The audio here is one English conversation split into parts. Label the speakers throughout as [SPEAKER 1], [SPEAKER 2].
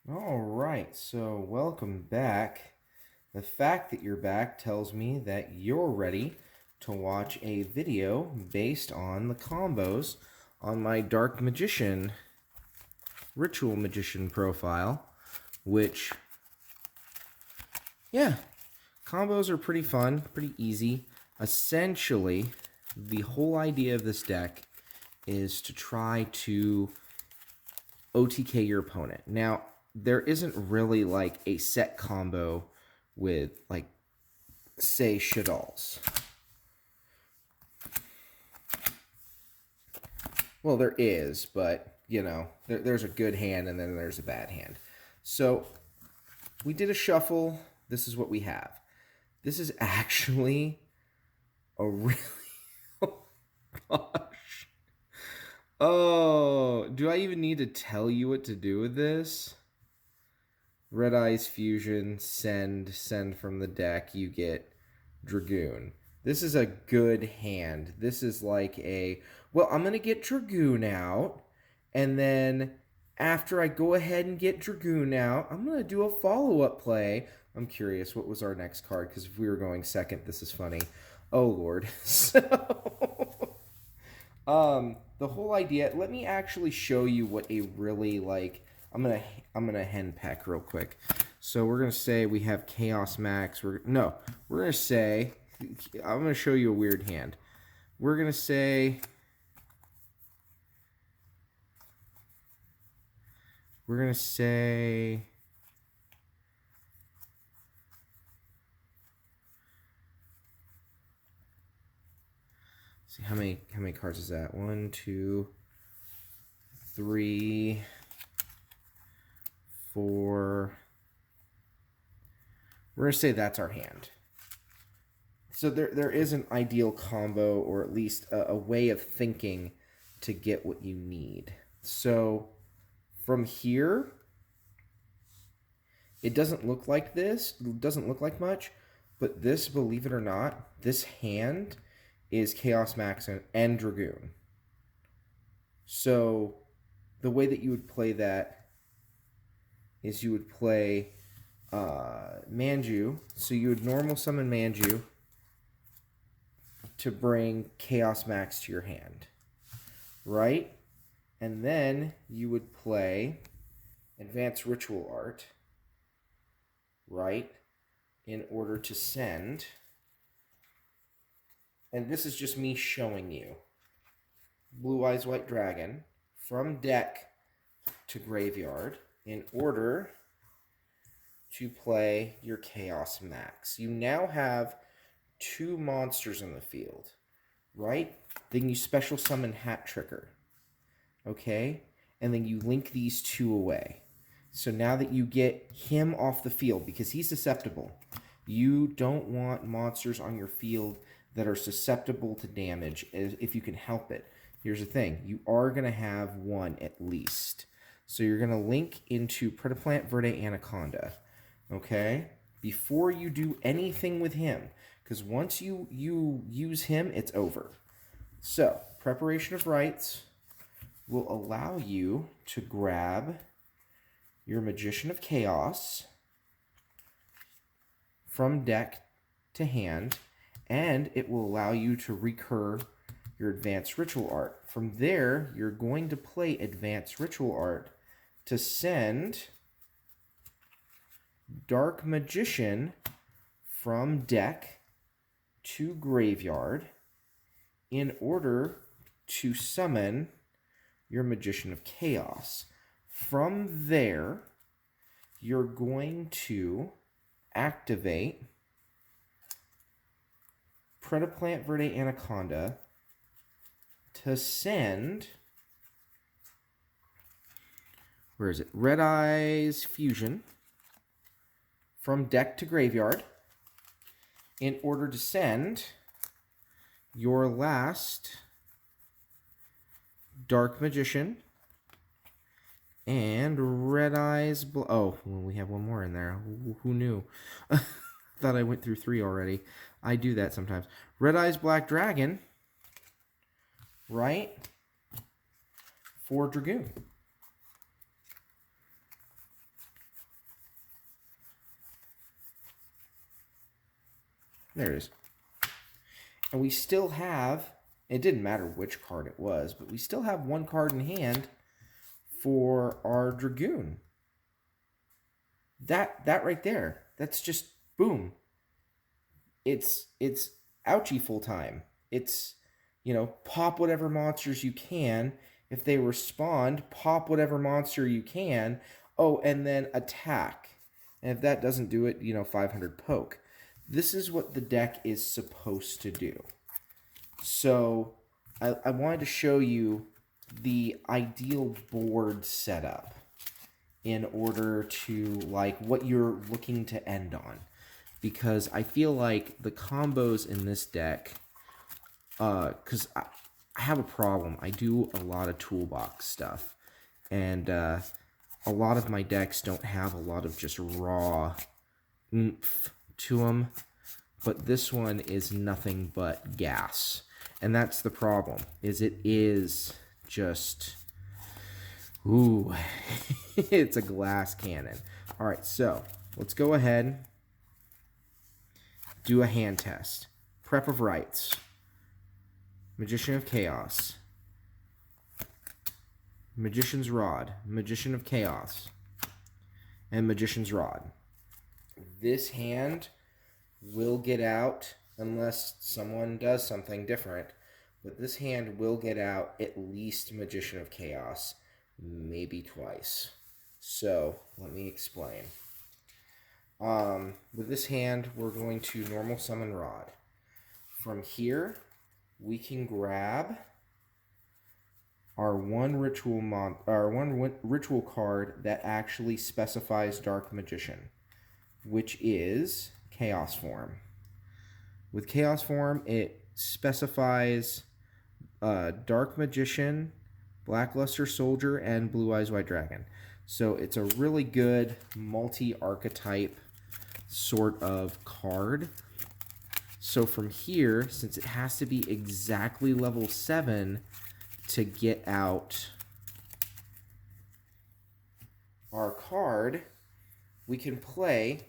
[SPEAKER 1] All right, so welcome back. The fact that you're back tells me that you're ready to watch a video based on the combos on my Dark Magician, Ritual Magician profile, which, yeah, combos are pretty fun, pretty easy. Essentially, the whole idea of this deck is to try to OTK your opponent. Now, there isn't really like a set combo with, like, say, Shadal's. Well, there is, but, you know, there's a good hand and then there's a bad hand. So, we did a shuffle. This is what we have. This is actually a really... oh, gosh. Oh, do I even need to tell you what to do with this? Red Eyes Fusion, send from the deck, you get Dragoon. This is a good hand. This is like a, well, I'm going to get Dragoon out, and then after I go ahead and get Dragoon out, I'm going to do a follow-up play. I'm curious, what was our next card? Because if we were going second, this is funny. Oh, Lord. So, the whole idea, let me actually show you what a really, like, I'm gonna henpeck real quick. So we're gonna say we have Chaos Max. We're gonna say, I'm gonna show you a weird hand. We're gonna say see how many cards is that? 1, 2, 3, 4. We're gonna say that's our hand. So there is an ideal combo, or at least a way of thinking to get what you need. So from here, it doesn't look like this. It doesn't look like much, but this, believe it or not, this hand is Chaos Max and Dragoon. So the way that you would play that is you would play Manju. So you would normal summon Manju to bring Chaos Max to your hand, right? And then you would play Advanced Ritual Art, right, in order to send, and this is just me showing you, Blue Eyes White Dragon from deck to graveyard in order to play your Chaos Max. You now have 2 monsters in the field, right? Then you special summon Hat Tricker, okay? And then you link these 2 away. So now that you get him off the field, because he's susceptible, you don't want monsters on your field that are susceptible to damage if you can help it. Here's the thing. You are going to have 1 at least. So you're going to link into Predaplant Verde Anaconda, okay? Before you do anything with him, because once you use him, it's over. So, Preparation of Rites will allow you to grab your Magician of Chaos from deck to hand, and it will allow you to recur your Advanced Ritual Art. From there, you're going to play Advanced Ritual Art to send Dark Magician from deck to graveyard in order to summon your Magician of Chaos. From there, you're going to activate Predaplant Verde Anaconda to send, where is it? Red Eyes Fusion from deck to graveyard in order to send your last Dark Magician and Red Eyes... oh, well, we have 1 more in there. Who knew? Thought I went through 3 already. I do that sometimes. Red Eyes Black Dragon, right, for Dragoon. There it is. And we still have, it didn't matter which card it was, but we still have one card in hand for our Dragoon. That right there, that's just boom. It's ouchie full time. It's, pop whatever monsters you can. If they respond, pop whatever monster you can. Oh, and then attack. And if that doesn't do it, 500 poke. This is what the deck is supposed to do. So I wanted to show you the ideal board setup in order to like what you're looking to end on. Because I feel like the combos in this deck, because I have a problem. I do a lot of toolbox stuff. And a lot of my decks don't have a lot of just raw oomph to them. But this one is nothing but gas. And that's the problem, is it is just, ooh, it's a glass cannon. All right, so let's go ahead, do a hand test. Prep of Rites, Magician of Chaos, Magician's Rod, Magician of Chaos, and Magician's Rod. This hand will get out unless someone does something different, but this hand will get out at least Magician of Chaos, maybe twice. So let me explain. With this hand, we're going to normal summon Rod. From here, we can grab our one ritual card that actually specifies Dark Magician, which is Chaos Form. With Chaos Form, it specifies Dark Magician, Blackluster Soldier, and Blue Eyes White Dragon. So it's a really good multi-archetype sort of card. So from here, since it has to be exactly level 7 to get out our card, we can play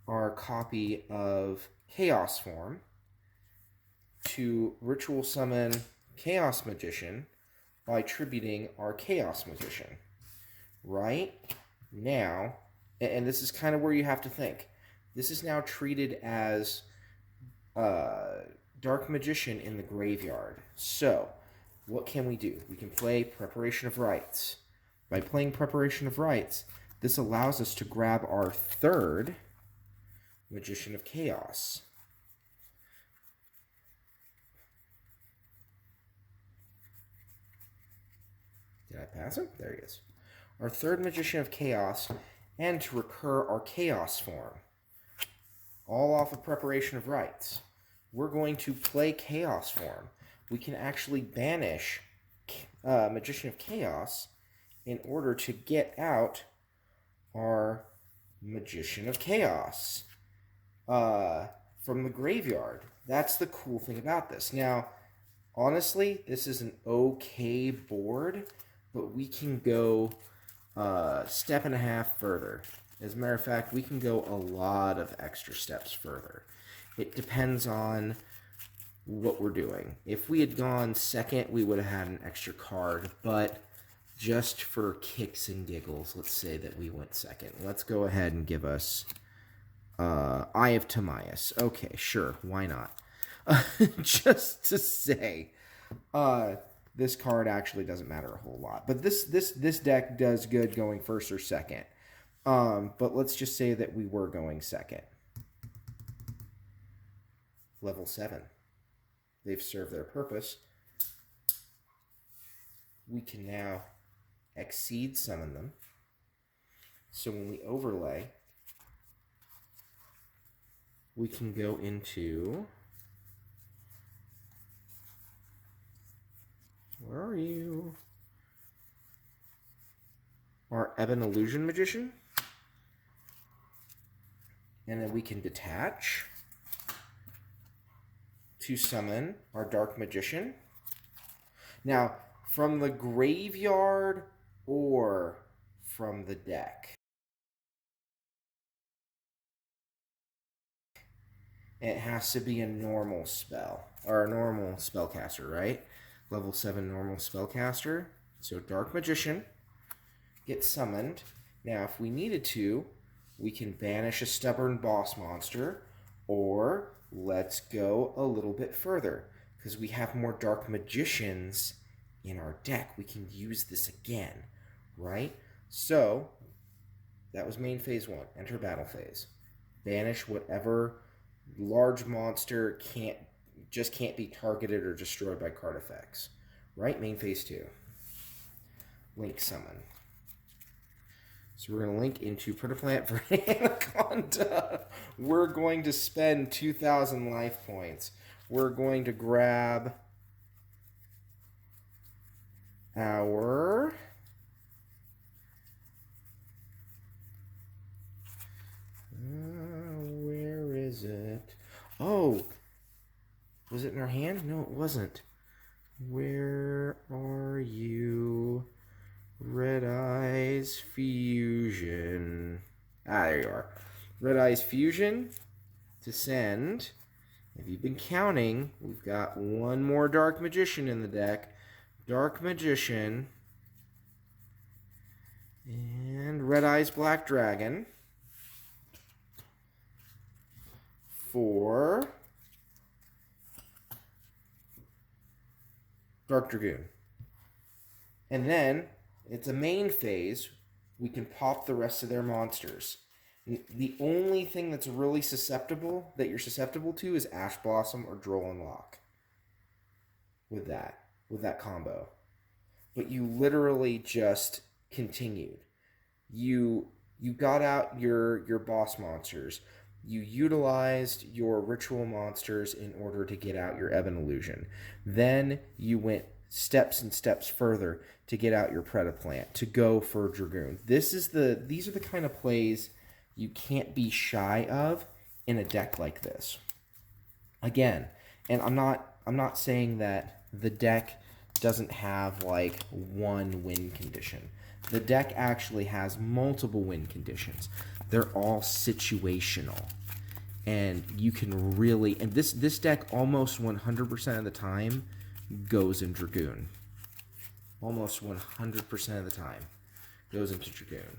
[SPEAKER 1] our copy of Chaos Form to ritual summon Chaos Magician by tributing our Chaos Magician. Right? Now, and this is kind of where you have to think. This is now treated as Dark Magician in the graveyard. So, what can we do? We can play Preparation of Rites. By playing Preparation of Rites, this allows us to grab our third Magician of Chaos. Did I pass him? There he is. Our third Magician of Chaos, and to recur our Chaos Form. All off of Preparation of Rites. We're going to play Chaos Form. We can actually banish Magician of Chaos in order to get out our Magician of Chaos from the graveyard. That's the cool thing about this. Now, honestly, this is an okay board, but we can go step and a half further. As a matter of fact, we can go a lot of extra steps further. It depends on what we're doing. If we had gone second, we would have had an extra card, but just for kicks and giggles, let's say that we went second. Let's go ahead and give us Eye of Timaeus. Okay, sure, why not? Just to say, this card actually doesn't matter a whole lot. But this deck does good going first or second. But let's just say that we were going second. Level 7. They've served their purpose. We can now exceed summon them. So when we overlay, we can go into... Where are you? Our Ebon Illusion Magician. And then we can detach to summon our Dark Magician. Now, from the graveyard or from the deck. it has to be a normal spell, or a normal spellcaster, right? Level 7 normal spellcaster. So Dark Magician gets summoned. Now, if we needed to, we can banish a stubborn boss monster, or let's go a little bit further. Because we have more Dark Magicians in our deck, we can use this again, right? So, that was main phase 1. Enter battle phase. Banish whatever large monster can't be targeted or destroyed by card effects. Right? Main phase 2. Link summon. So we're going to link into Protoplant for Anaconda. We're going to spend 2,000 life points. We're going to grab our... where is it? Oh! Was it in our hand? No, it wasn't. Where are you? Red Eyes Fusion. Ah, there you are. Red Eyes Fusion to send. If you've been counting, we've got one more Dark Magician in the deck. Dark Magician. And Red Eyes Black Dragon. For Dark Dragoon. And then, it's a main phase, we can pop the rest of their monsters. The only thing that's really susceptible, that you're susceptible to, is Ash Blossom or Droll and Lock. With that combo. But you literally just continued. You got out your boss monsters. You utilized your ritual monsters in order to get out your Ebon Illusion. Then you went steps and steps further to get out your Predaplant, to go for Dragoon. These are the kind of plays you can't be shy of in a deck like this. Again, and I'm not saying that the deck doesn't have like one win condition. The deck actually has multiple win conditions. They're all situational. And you can really... And this deck almost 100% of the time goes in Dragoon. Almost 100% of the time goes into Dragoon.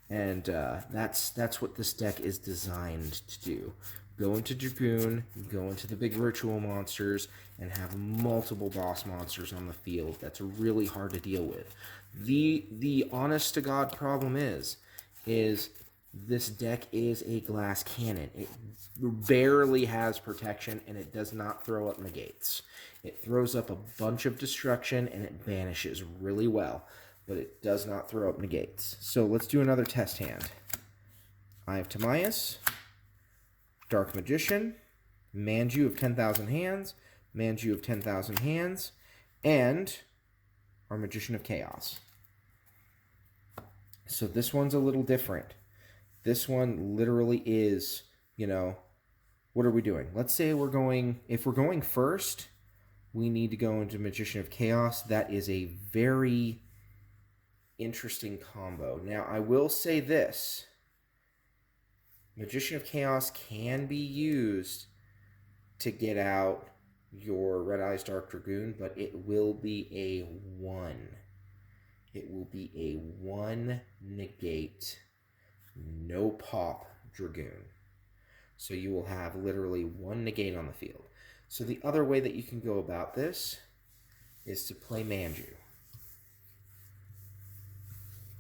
[SPEAKER 1] And that's what this deck is designed to do. Go into Dragoon, go into the big ritual monsters, and have multiple boss monsters on the field. That's really hard to deal with. The honest to God problem is this deck is a glass cannon. It barely has protection, and it does not throw up negates. It throws up a bunch of destruction, and it banishes really well, but it does not throw up negates. So let's do another test hand. Eye of Timaeus, Dark Magician, Manju of 10,000 hands, Manju of 10,000 hands, and our Magician of Chaos. So this one's a little different. This one literally is, what are we doing? Let's say if we're going first, we need to go into Magician of Chaos. That is a very interesting combo. Now, I will say this. Magician of Chaos can be used to get out your Red Eyes Dark Dragoon, but it will be a 1. It will be a 1 negate, no pop Dragoon. So you will have literally 1 negate on the field. So the other way that you can go about this is to play Manju.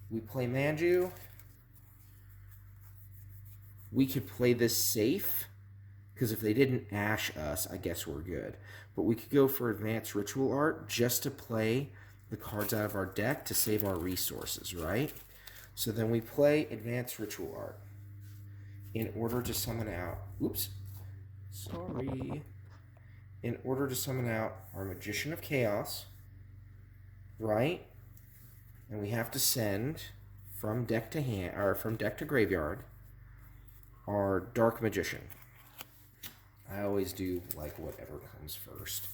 [SPEAKER 1] We play Manju. We could play this safe, because if they didn't Ash us, I guess we're good. But we could go for Advanced Ritual Art just to play the cards out of our deck to save our resources, right? So then we play Advanced Ritual Art in order to summon out... Oops. Sorry. In order to summon out our Magician of Chaos, right? And we have to send from deck to hand, or from deck to graveyard, our Dark Magician. I always do like whatever comes first.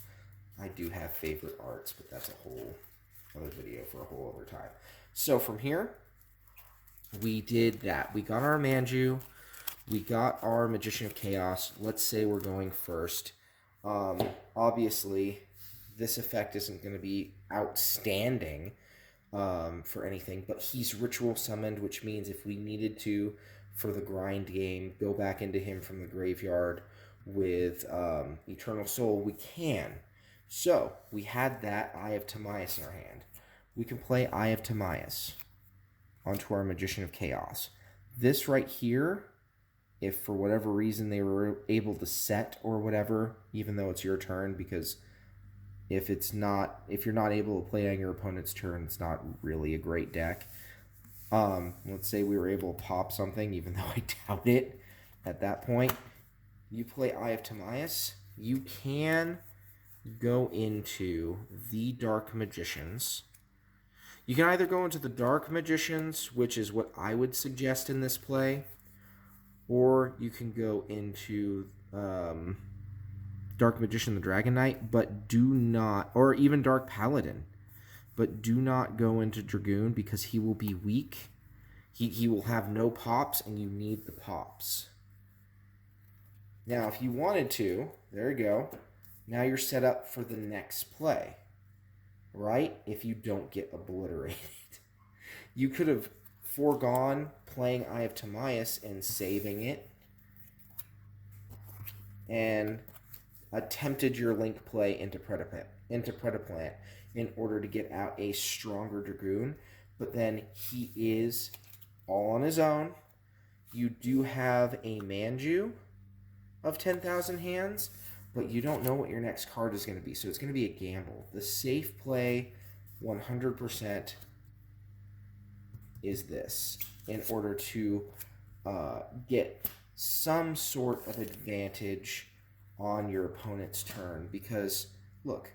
[SPEAKER 1] I do have favorite arts, but that's a whole other video for a whole other time. So from here, we did that. We got our Manju. we got our Magician of Chaos. Let's say we're going first. Obviously, this effect isn't going to be outstanding for anything, but he's ritual summoned, which means if we needed to, for the grind game, go back into him from the graveyard with Eternal Soul, we can. So, we had that Eye of Timaeus in our hand. We can play Eye of Timaeus onto our Magician of Chaos. This right here, if for whatever reason they were able to set or whatever, even though it's your turn, because if you're not able to play on your opponent's turn, it's not really a great deck. Let's say we were able to pop something, even though I doubt it at that point. You play Eye of Timaeus, you can go into the Dark Magicians. You can either go into the Dark Magicians, which is what I would suggest in this play, or you can go into Dark Magician, the Dragon Knight, but do not, or even Dark Paladin, but do not go into Dragoon because he will be weak. He will have no pops, and you need the pops. Now, if you wanted to, there you go. Now you're set up for the next play, right? If you don't get obliterated. You could have foregone playing Eye of Timaeus and saving it, and attempted your link play into Predaplant in order to get out a stronger Dragoon, but then he is all on his own. You do have a Manju of 10,000 hands, but you don't know what your next card is going to be, so it's going to be a gamble. The safe play 100% is this, in order to get some sort of advantage on your opponent's turn, because, look,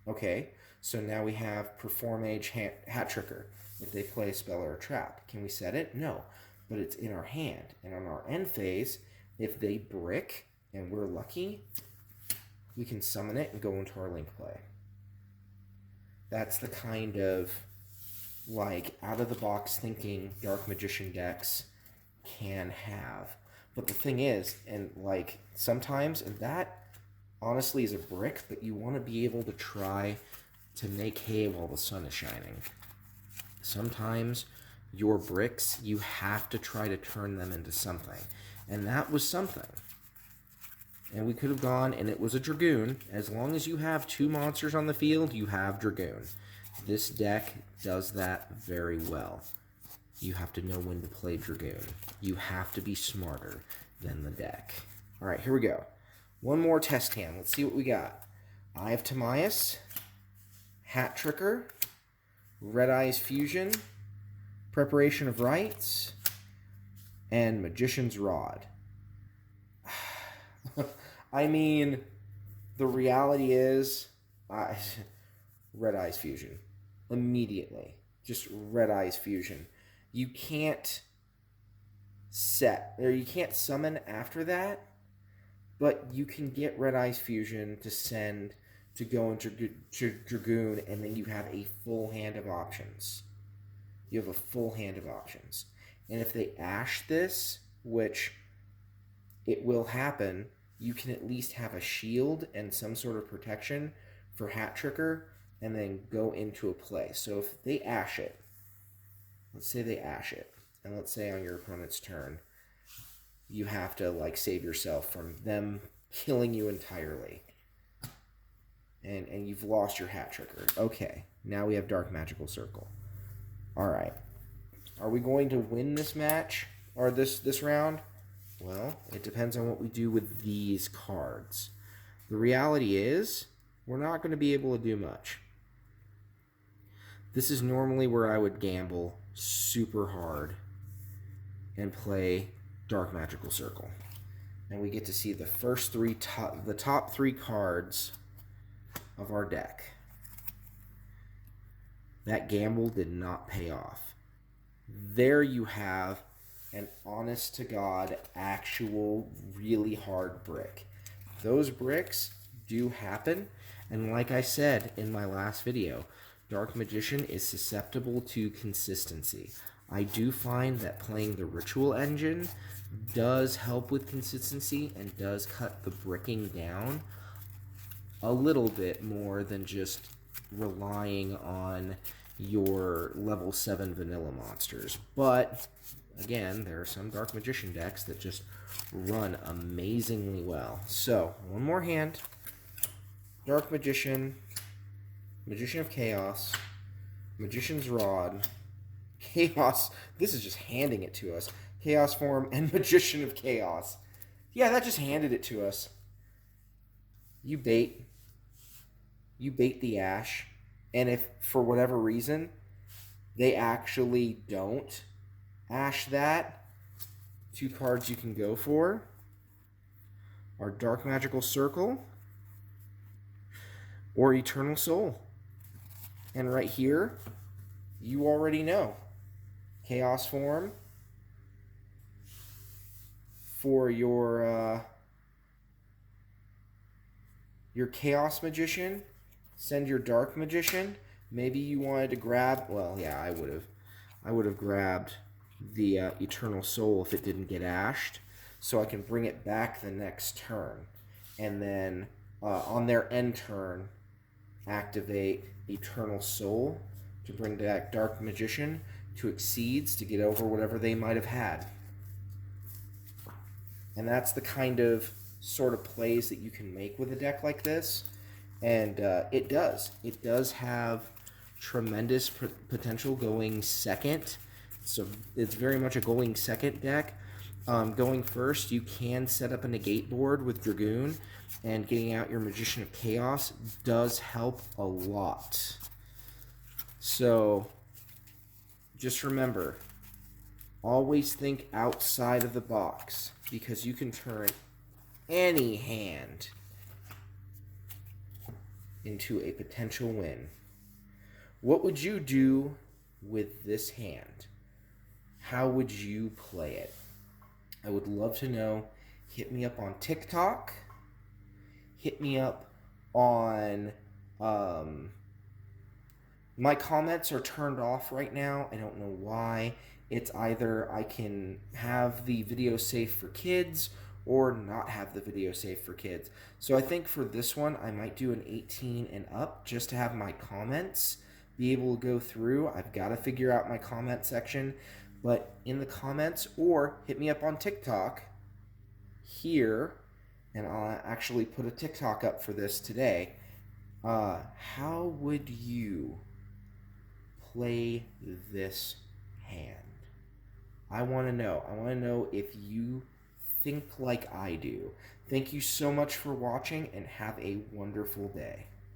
[SPEAKER 1] okay, so now we have Perform Age Hat Tricker. If they play a spell or a trap, can we set it? No, but it's in our hand, and on our end phase, if they brick, and we're lucky, we can summon it and go into our link play. That's the kind of, like, out-of-the-box thinking Dark Magician decks can have. But the thing is, and, like, sometimes, and that honestly is a brick, but you want to be able to try to make hay while the sun is shining. Sometimes your bricks, you have to try to turn them into something. And that was something. And we could have gone, and it was a Dragoon. As long as you have 2 monsters on the field, you have Dragoon. This deck does that very well. You have to know when to play Dragoon. You have to be smarter than the deck. All right, here we go. One more test hand. Let's see what we got. Eye of Timaeus, Hat Tricker, Red Eyes Fusion, Preparation of Rites, and Magician's Rod. I mean, the reality is, Red Eyes Fusion. Immediately. Just Red Eyes Fusion. You can't set, or you can't summon after that, but you can get Red Eyes Fusion to send to go into Dragoon, and then you have a full hand of options. You have a full hand of options. And if they ash this, which it will happen, you can at least have a shield and some sort of protection for Hat Tricker, and then go into a play. So if they ash it, let's say they ash it, and let's say on your opponent's turn, you have to, like, save yourself from them killing you entirely. And you've lost your Hat Tricker. Okay, now we have Dark Magical Circle. All right. Are we going to win this match, or this round? Well, it depends on what we do with these cards. The reality is, we're not going to be able to do much. This is normally where I would gamble super hard and play Dark Magical Circle. And we get to see the first the top 3 cards of our deck. That gamble did not pay off. There you have an honest-to-God, actual, really hard brick. Those bricks do happen, and like I said in my last video, Dark Magician is susceptible to consistency. I do find that playing the Ritual engine does help with consistency and does cut the bricking down a little bit more than just relying on your level 7 vanilla monsters. But again, there are some Dark Magician decks that just run amazingly well. So, one more hand. Dark Magician, Magician of Chaos, Magician's Rod, Chaos. This is just handing it to us. Chaos Form and Magician of Chaos. Yeah, that just handed it to us. You bait the Ash, and if for whatever reason they actually don't Ash that, 2 cards you can go for are Dark Magical Circle or Eternal Soul. And right here, you already know. Chaos Form for your Chaos Magician. Send your Dark Magician. Maybe you wanted to grab, well, yeah, I would have grabbed the Eternal Soul if it didn't get ashed, so I can bring it back the next turn. And then on their end turn, activate Eternal Soul to bring back Dark Magician to Exceeds to get over whatever they might have had. And that's the kind of sort of plays that you can make with a deck like this. And it does have tremendous potential going second. So it's very much a going second deck. Going first, you can set up a negate board with Dragoon, and getting out your Magician of Chaos does help a lot. So just remember, always think outside of the box, because you can turn any hand into a potential win. What would you do with this hand? How would you play it? I would love to know. Hit me up on TikTok. Hit me up on... my comments are turned off right now. I don't know why. It's either I can have the video safe for kids or not have the video safe for kids. So I think for this one, I might do an 18 and up just to have my comments be able to go through. I've got to figure out my comment section, but in the comments, or hit me up on TikTok here, and I'll actually put a TikTok up for this today. How would you play this hand? I want to know. I want to know if you think like I do. Thank you so much for watching, and have a wonderful day.